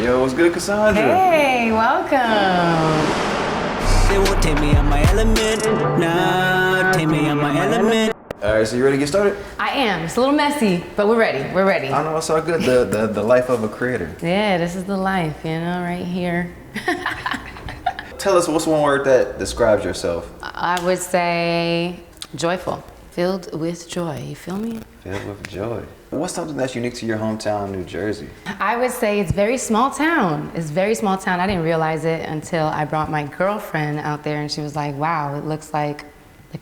Yo, what's good, Cassandra? Hey, welcome. They won't take me out my element. Nah, take me out my element. All right, so you ready to get started? I am. It's a little messy, but we're ready. We're ready. I know, it's all good. The life of a creator. Yeah, this is the life, you know, right here. Tell us, what's one word that describes yourself? I would say joyful, filled with joy. You feel me? Filled with joy. What's something that's unique to your hometown, New Jersey? I would say it's very small town. It's very small town. I didn't realize it until I brought my girlfriend out there, and she was like, "Wow, it looks like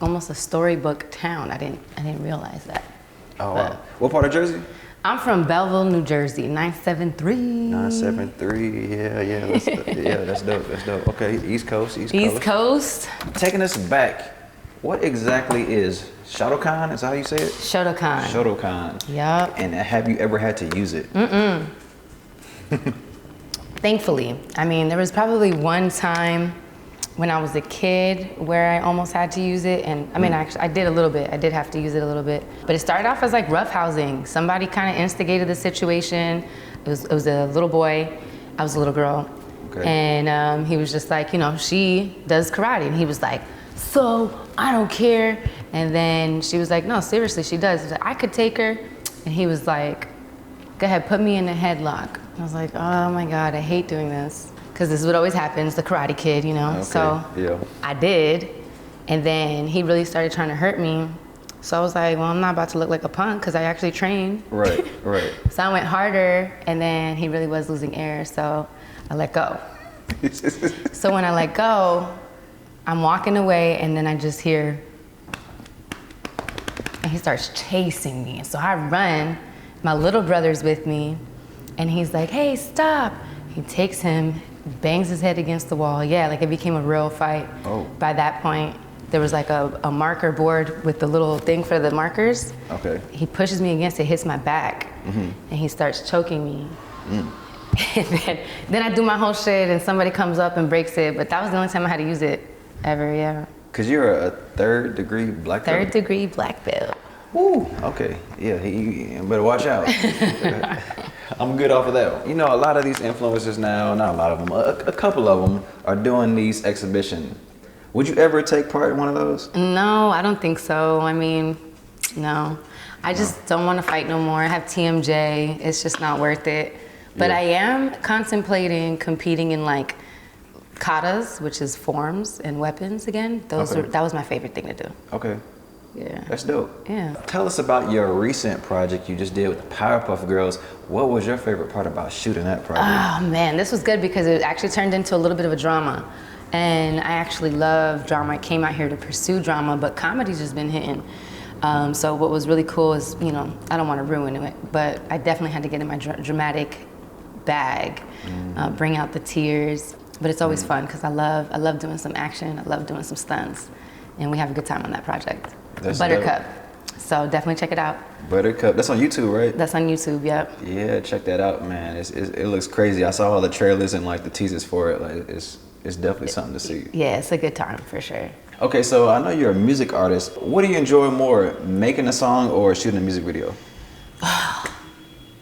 almost a storybook town." I didn't realize that. Oh, wow. What part of Jersey? I'm from Belleville, New Jersey, 973. 973, yeah, that's dope. Okay, East Coast. East Coast. Taking us back, what exactly is Shotokan? Is that how you say it? Shotokan. Shotokan. Yup. And have you ever had to use it? Thankfully. I mean, there was probably one time when I was a kid where I almost had to use it. And I mean, actually, I did a little bit. I did have to use it a little bit. But it started off as like roughhousing. Somebody kind of instigated the situation. It was a little boy. I was a little girl. Okay. And he was just like, you know, she does karate. And he was like, so I don't care. And then she was like, no, seriously, she does. He was like, I could take her. And he was like, go ahead, put me in a headlock. I was like, oh my God, I hate doing this. Because this is what always happens, the Karate Kid, you know? Okay, so yeah. I did. And then he really started trying to hurt me. So I was like, well, I'm not about to look like a punk because I actually trained. Right. So I went harder, and then he really was losing air, so I let go. So when I let go, I'm walking away, and then I just hear, and he starts chasing me. So I run, my little brother's with me, and he's like, hey, stop. He takes him, bangs his head against the wall. Yeah, like it became a real fight. Oh. By that point, there was like a marker board with the little thing for the markers. Okay. He pushes me against it, hits my back, and he starts choking me. And then I do my whole shit, and somebody comes up and breaks it, but that was the only time I had to use it ever, yeah. Because you're a third-degree black belt? Third-degree black belt. Woo, okay. Yeah, you better watch out. I'm good off of that. You know, a lot of these influencers now, not a lot of them, a couple of them are doing these exhibitions. Would you ever take part in one of those? No, I don't think so. I mean, no. I just don't want to fight no more. I have TMJ. It's just not worth it. But Yeah. I am contemplating competing in like katas, which is forms and weapons again. Okay. That was my favorite thing to do. Okay, Yeah. that's dope. Yeah. Tell us about your recent project you just did with the Powerpuff Girls. What was your favorite part about shooting that project? Oh man, this was good because it actually turned into a little bit of a drama. And I actually love drama. I came out here to pursue drama, but comedy's just been hitting. So what was really cool is, you know, I don't want to ruin it, but I definitely had to get in my dramatic bag, bring out the tears. But it's always fun because I love doing some action. I love doing some stunts, and we have a good time on that project. That's Buttercup. So definitely check it out. Buttercup, that's on YouTube, right? That's on YouTube. Yep. Yeah, check that out, man. It looks crazy. I saw all the trailers and like the teasers for it. Like it's definitely something to see. Yeah, it's a good time for sure. Okay, so I know you're a music artist. What do you enjoy more, making a song or shooting a music video?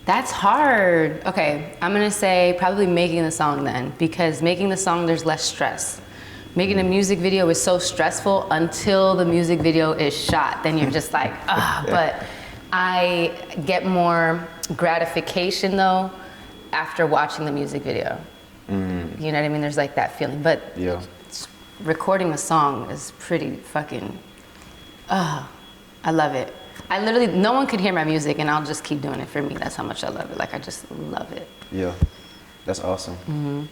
That's hard. Okay, I'm gonna say probably making the song then, because making the song, there's less stress. Making a music video is so stressful until the music video is shot. Then you're just like, ah, but I get more gratification though after watching the music video. You know what I mean? There's like that feeling, but Yeah. recording a song is pretty fucking, I love it. I literally, no one could hear my music and I'll just keep doing it for me. That's how much I love it. Like I just love it. Yeah, that's awesome.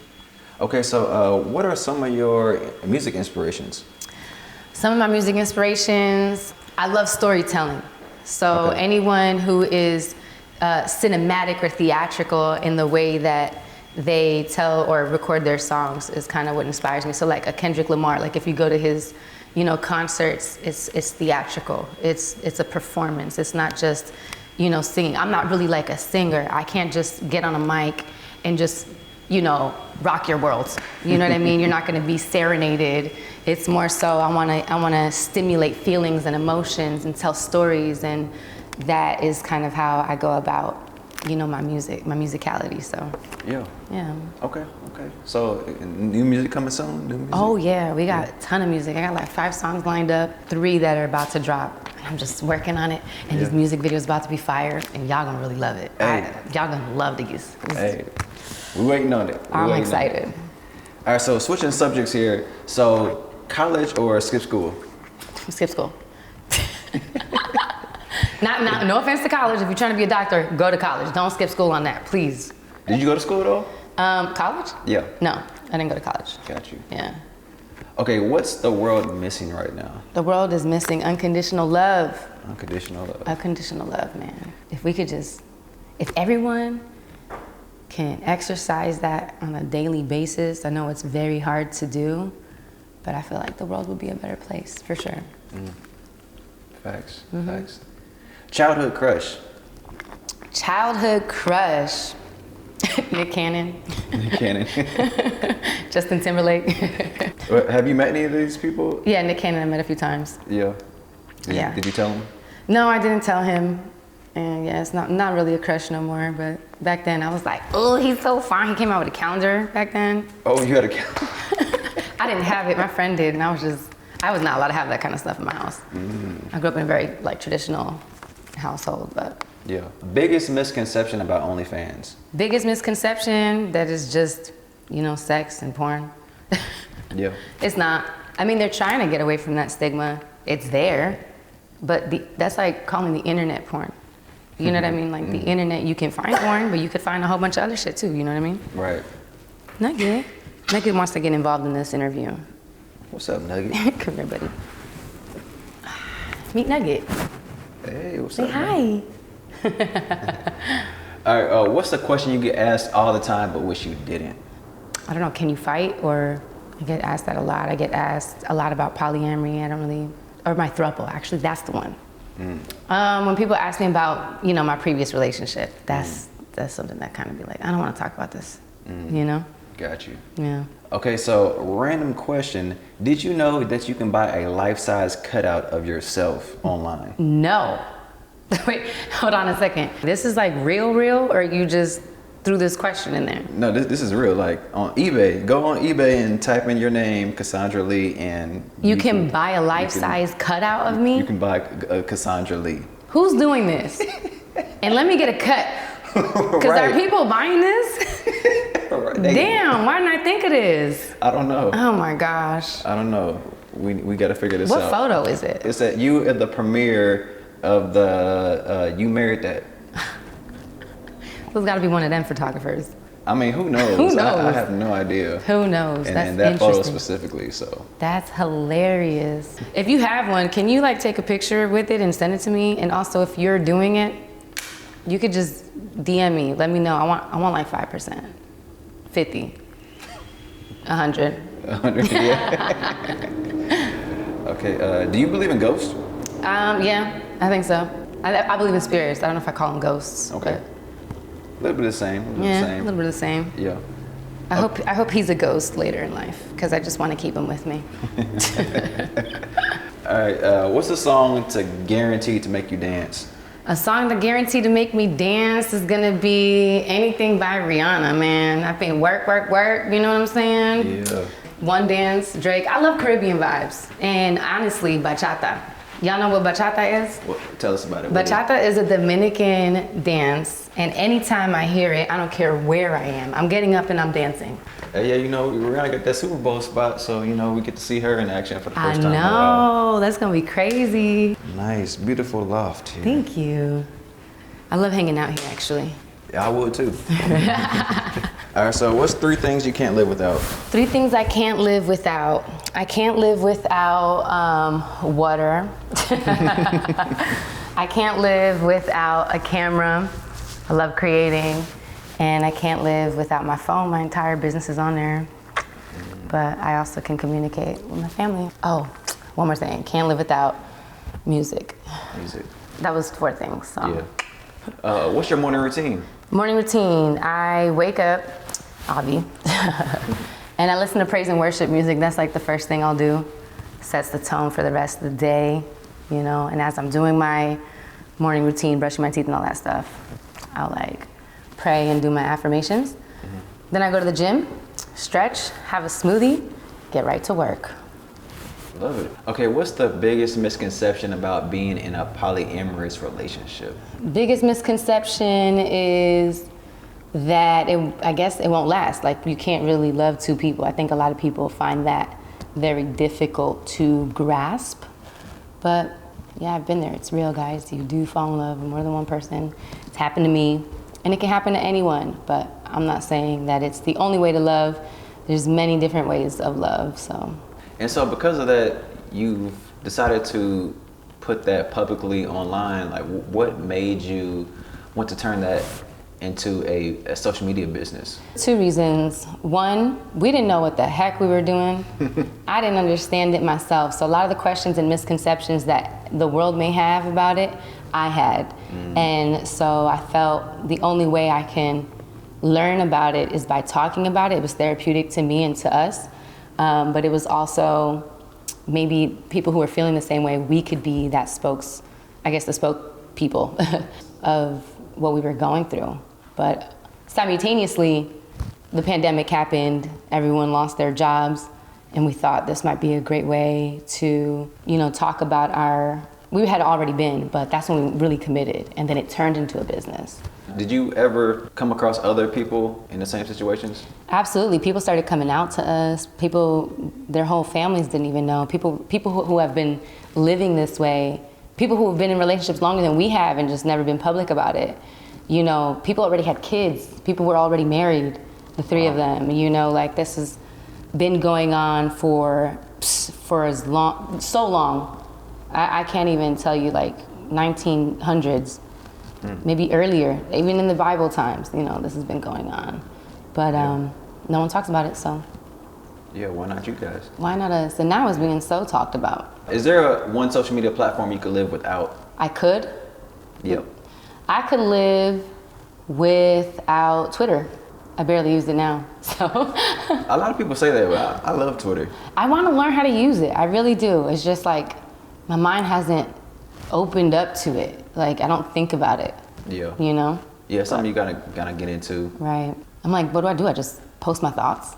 Okay, so what are some of your music inspirations? Some of my music inspirations, I love storytelling. So Okay. anyone who is cinematic or theatrical in the way that they tell or record their songs is kind of what inspires me. So like a Kendrick Lamar, like if you go to his, you know, concerts, it's theatrical. It's a performance. It's not just, you know, singing. I'm not really like a singer. I can't just get on a mic and just, you know, rock your world. You know what I mean? You're not going to be serenaded. It's more so I want to stimulate feelings and emotions and tell stories, and that is kind of how I go about you know, my musicality. So Yeah. yeah. Okay. So new music coming soon? New music? Oh yeah, we got a ton of music. I got like 5 songs lined up, 3 that are about to drop. I'm just working on it, and this music video is about to be fire, and y'all gonna really love it. Hey. Y'all gonna love these. Hey, we waiting on it. I'm excited. All right, so switching subjects here. So college or skip school? Skip school. No offense to college. If you're trying to be a doctor, go to college. Don't skip school on that, please. Did you go to school at all? College? Yeah. No, I didn't go to college. Got you. Yeah. Okay, what's the world missing right now? The world is missing unconditional love. Unconditional love. Unconditional love, man. If everyone can exercise that on a daily basis, I know it's very hard to do, but I feel like the world would be a better place, for sure. Facts. Childhood crush. Childhood crush. Nick Cannon. Justin Timberlake. Have you met any of these people? Yeah, Nick Cannon I met a few times. Yeah. Did you tell him? No, I didn't tell him. And yeah, it's not really a crush no more, but back then I was like, oh, he's so fine. He came out with a calendar back then. Oh, you had a calendar? I didn't have it, my friend did, and I was not allowed to have that kind of stuff in my house. I grew up in a very traditional household, but. Yeah. Biggest misconception about OnlyFans? Biggest misconception, that is just, sex and porn. Yeah. It's not. I mean, they're trying to get away from that stigma. It's there, but that's like calling the internet porn. You know what I mean? Like the internet, you can find porn, but you could find a whole bunch of other shit too, you know what I mean? Right. Nugget. Nugget wants to get involved in this interview. What's up, Nugget? Come here, buddy. Meet Nugget. Hey, what's Say up? hi. All right, what's the question you get asked all the time but wish you didn't? I don't know, can you fight? Or I get asked that a lot. I get asked a lot about polyamory. Or my throuple, actually, that's the one. When people ask me about, my previous relationship, that's something that kind of be like, I don't want to talk about this, Got you. Yeah. Okay, so random question. Did you know that you can buy a life-size cutout of yourself online? No. Wait, hold on a second. This is like real, or you just threw this question in there? No, this is real. Like on eBay, go on eBay and type in your name, Cassandra Lee, and you can buy a life-size cutout of me? You can buy Cassandra Lee. Who's doing this? And let me get a cut. Because Right. are people buying this? Right. Damn, why didn't I think of this? I don't know. Oh my gosh. I don't know. We got to figure this out. What photo is it? It's at you at the premiere of the You Married That. It's got to be one of them photographers. I mean, who knows? Who knows? I have no idea. Who knows? And, That's and that photo interesting. specifically, so. That's hilarious. If you have one, can you take a picture with it and send it to me? And also, if you're doing it, you could just DM me. Let me know. I want like 5%, 50, 100. 100, yeah. Okay, do you believe in ghosts? Yeah, I think so. I believe in spirits. I don't know if I call them ghosts. Okay. A little bit of the same. A little bit of the same. Yeah. I hope he's a ghost later in life, because I just want to keep him with me. All right, what's a song to guarantee to make you dance? A song that guaranteed to make me dance is gonna be anything by Rihanna, man. I think work, you know what I'm saying? Yeah. One Dance, Drake. I love Caribbean vibes. And honestly, bachata. Y'all know what bachata is? Well, tell us about it. Bachata is a Dominican dance, and anytime I hear it, I don't care where I am. I'm getting up and I'm dancing. Yeah, Rihanna got that Super Bowl spot, so we get to see her in action for the I first time. know, that's gonna be crazy. Nice, beautiful loft here. Thank you. I love hanging out here, actually. Yeah, I would too. All right, so what's 3 things you can't live without? 3 things I can't live without. I can't live without water. I can't live without a camera. I love creating. And I can't live without my phone. My entire business is on there. But I also can communicate with my family. Oh, one more thing. Can't live without music. Music. That was 4 things. So. Yeah. What's your morning routine? Morning routine. I wake up, Avi, and I listen to praise and worship music. That's like the first thing I'll do. Sets the tone for the rest of the day, And as I'm doing my morning routine, brushing my teeth and all that stuff, I'll pray and do my affirmations. Then I go to the gym, stretch, have a smoothie, get right to work. Love it. Okay, what's the biggest misconception about being in a polyamorous relationship? Biggest misconception is that I guess it won't last. Like, you can't really love two people. I think a lot of people find that very difficult to grasp. But yeah, I've been there. It's real, guys. You do fall in love with more than one person. It's happened to me, and it can happen to anyone. But I'm not saying that it's the only way to love. There's many different ways of love, so. And so because of that, you've decided to put that publicly online. Like, what made you want to turn that into a social media business? 2 reasons. One, we didn't know what the heck we were doing. I didn't understand it myself. So a lot of the questions and misconceptions that the world may have about it, I had. And so I felt the only way I can learn about it is by talking about it. It was therapeutic to me and to us. But it was also maybe people who were feeling the same way, we could be that the spoke people of what we were going through. But simultaneously, the pandemic happened, everyone lost their jobs, and we thought this might be a great way to, talk about we had already been, but that's when we really committed, and then it turned into a business. Did you ever come across other people in the same situations? Absolutely. People started coming out to us. People, their whole families didn't even know. People who have been living this way, people who have been in relationships longer than we have and just never been public about it. People already had kids. People were already married, the 3 of them. This has been going on for so long. I can't even tell you, 1900s. Maybe earlier, even in the Bible times, this has been going on. But no one talks about it, so. Yeah, why not you guys? Why not us? And now it's being so talked about. Is there one social media platform you could live without? I could. Yep. I could live without Twitter. I barely use it now, so. A lot of people say that, but I love Twitter. I want to learn how to use it. I really do. It's just my mind hasn't opened up to it. I don't think about it. Yeah. Yeah, something you gotta get into. Right. I'm like, what do? I just post my thoughts?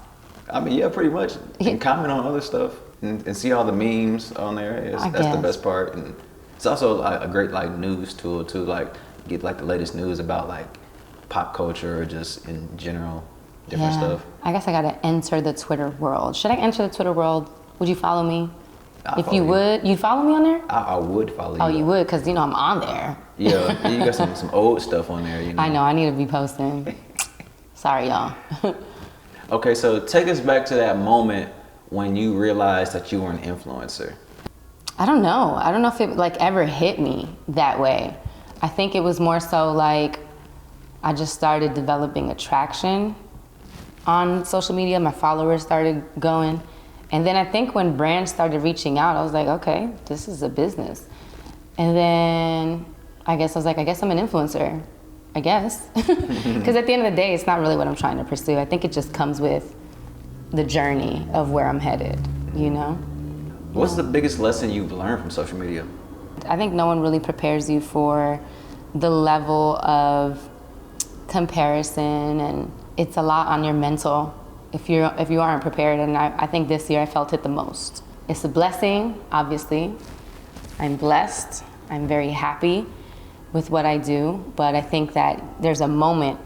I mean, yeah, pretty much. And comment on other stuff and see all the memes on there. That's the best part. And it's also a great news tool too. Get the latest news about pop culture or just in general different stuff. I guess I gotta enter the Twitter world. Should I enter the Twitter world? Would you follow me? If you would, you'd follow me on there? I would follow you. Oh, you would, because I'm on there. Yeah, you got some old stuff on there. I know, I need to be posting. Sorry, y'all. Okay, so take us back to that moment when you realized that you were an influencer. I don't know. I don't know if it ever hit me that way. I think it was more so I just started developing attraction on social media. My followers started going. And then I think when brands started reaching out, I was like, okay, this is a business. And then I guess I'm an influencer, I guess. Because at the end of the day, it's not really what I'm trying to pursue. I think it just comes with the journey of where I'm headed, What's the biggest lesson you've learned from social media? I think no one really prepares you for the level of comparison, and it's a lot on your mental. If you aren't prepared, and I think this year I felt it the most. It's a blessing, obviously. I'm blessed. I'm very happy with what I do, but I think that there's a moment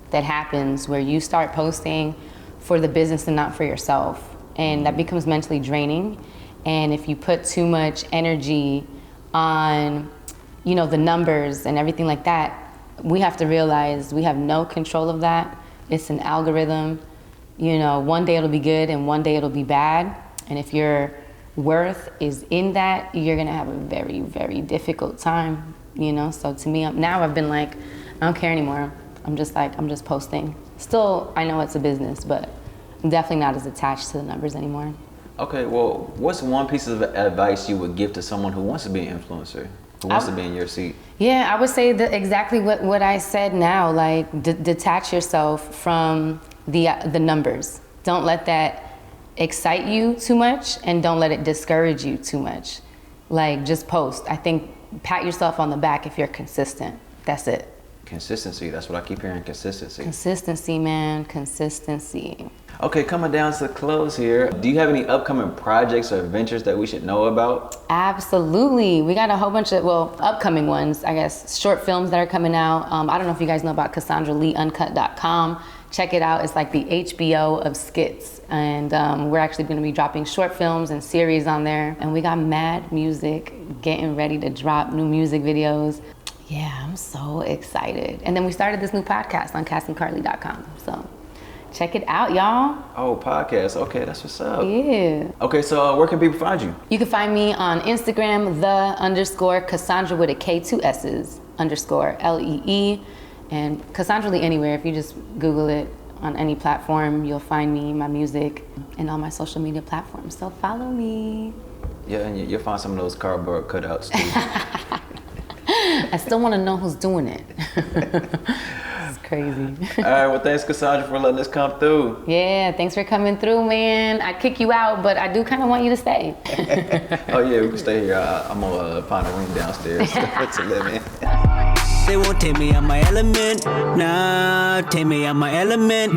that happens where you start posting for the business and not for yourself, and that becomes mentally draining. And if you put too much energy on, the numbers and everything like that, we have to realize we have no control of that. It's an algorithm. One day it'll be good and one day it'll be bad. And if your worth is in that, you're gonna have a very, very difficult time, So to me, now I've been I don't care anymore. I'm just posting. Still, I know it's a business, but I'm definitely not as attached to the numbers anymore. Okay, well, what's one piece of advice you would give to someone who wants to be an influencer, who wants to be in your seat? Yeah, I would say exactly what I said now, detach yourself from the numbers. Don't let that excite you too much, and don't let it discourage you too much. Just post. I think pat yourself on the back if you're consistent. That's it. Consistency. That's what I keep hearing. Consistency. Consistency, man. Consistency. Okay, coming down to the close here. Do you have any upcoming projects or adventures that we should know about? Absolutely. We got a whole bunch of, well, upcoming ones, I guess, short films that are coming out. I don't know if you guys know about CassandraLeeUncut.com. Check it out. It's like the HBO of skits. And we're actually going to be dropping short films and series on there. And we got mad music, getting ready to drop new music videos. Yeah, I'm so excited. And then we started this new podcast on CassandCarly.com. So check it out, y'all. Oh, podcast. Okay, that's what's up. Yeah. Okay, so where can people find you? You can find me on Instagram, _Cassandra with a K, 2 S's, _LEE. And Cassandra Lee anywhere. If you just Google it on any platform, you'll find me, my music, and all my social media platforms. So follow me. Yeah, and you'll find some of those cardboard cutouts too. I still want to know who's doing it. It's crazy. All right, well, thanks, Cassandra, for letting us come through. Yeah, thanks for coming through, man. I kick you out, but I do kind of want you to stay. Oh, yeah, we can stay here. I'm going to find a room downstairs to live in. They won't take me out my element. Nah, take me out my element.